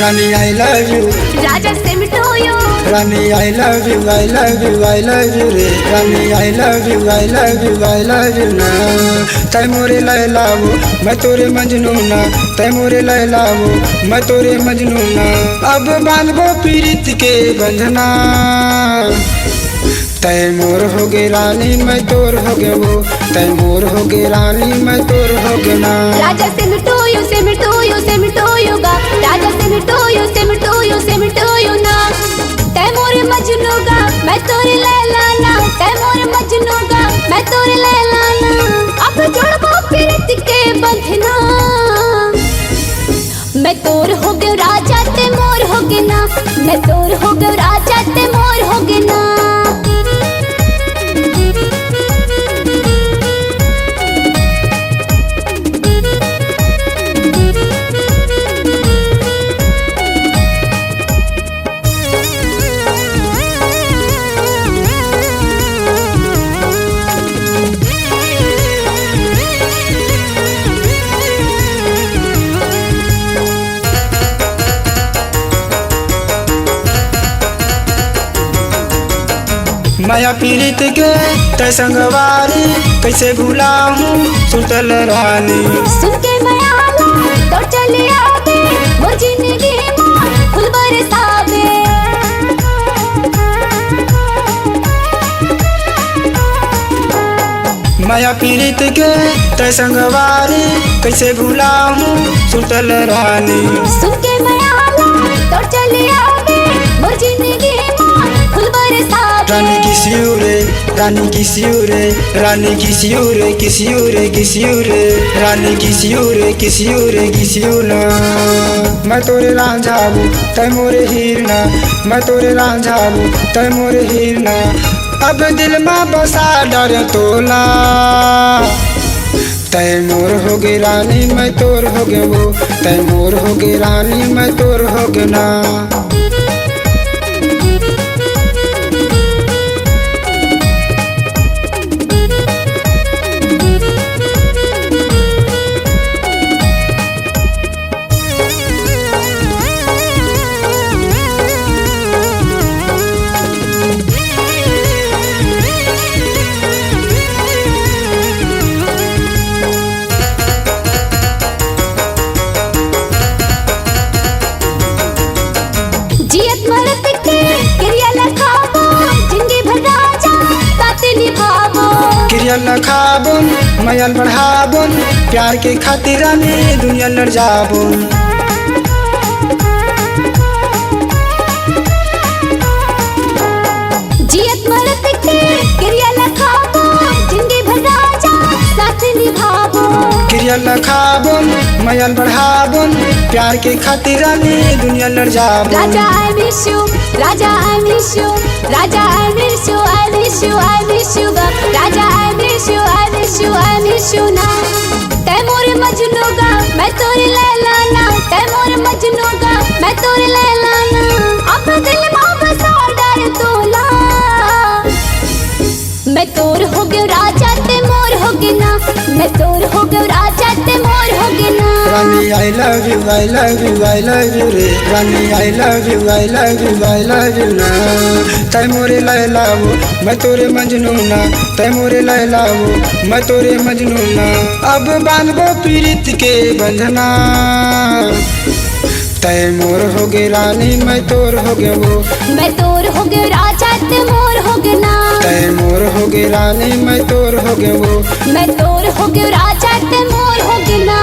Rani I love you राजा same to you रानी I love you I love you I love you रे रानी I love you I love you I love you ना तै मोरे लैला वो मैं तोरे मजनू ना तै मोरे लैला वो मैं तोरे मजनू ना अब बांधबो पीरित के बंधना तै मोर हो गे रानी मैं तोर हो गे वो तै मोर हो गे रानी मैं तोर हो गे ना राजा same to you same to you same to you गा राजा same to you same to you same to you ना तै मोरे मजनू गा मैं तोरे लैला ना तै मोरे मजनू गा मैं तोरे लैला ना अब जोड़बो पीरित के बंधना मैं तोर हो गयो राजा ते मोर हो गे ना मैं तोर हो गयो राजा ते मोर हो गे ना माया पीड़ित के तै संगवारी कैसे भूला हूँ सुतल रानी सुन के माया तो चले आवे मोर जिंदगी में फूल बरसावे माया पीड़ित के तै संगवारी कैसे भूला हूँ सुतल रानी सुन के माया तो चले आवे मोर जिंदगी में फूल बरसावे रानी किसियो रे रानी किसियो रे रानी किसियो रे किसियो रे किसियो रे रानी किसियो रे किसियो रे किसियो ना मैं तोरे रांझाबू तै मोरे हीरना मैं तोरे रांझाबू तै मोरे हीरना अब दिल में बसा डर तोला तै मोर हो गे रानी मैं तोर हो गे वो तै मोर हो गे रानी मैं तोर हो गे ना जियत मरत के क्रिया लखाबो जिंदगी भर राजा साथ निभाबो क्रिया लखाबुन मयल बढ़ाबुन प्यार के खातिर रानी दुनिया लड़ जाबुन जियत मरत के क्रिया लखाबो जिंदगी भर राजा साथ निभाबो क्रिया लखाबुन मयल बढ़ाबुन प्यार के खातिर रानी दुनिया लड़ जाबुन राजा आई मिस यू राजा आई मिस यू राजा I miss you I miss you I miss you राजा I miss you I miss you I miss you ना तै मोरे मजनू गा मैं तोरे लैला ना तै मोरे मजनू गा मैं तोरे लैला ना अब दिल में बसा डर तोला मैं तोर हो गयो राजा ते मोर हो गे ना मैं तोर हो गयो राजा ते मोर हो गे ना रानी I love you I love you I love you रे रानी I love you I love you I love you ना तै मोरे लैला वो मैं तोरे मजनू ना तै मोरे लैला वो मैं तोरे मजनू ना अब बांधबो पीरित के बंधना तै मोर हो गे रानी मैं तोर हो गे वो मैं तोर हो गयो राजा ते मोर हो गे ना तै मोर हो गे रानी मैं तोर हो गे वो मैं तोर हो गयो राजा ते मोर हो गे ना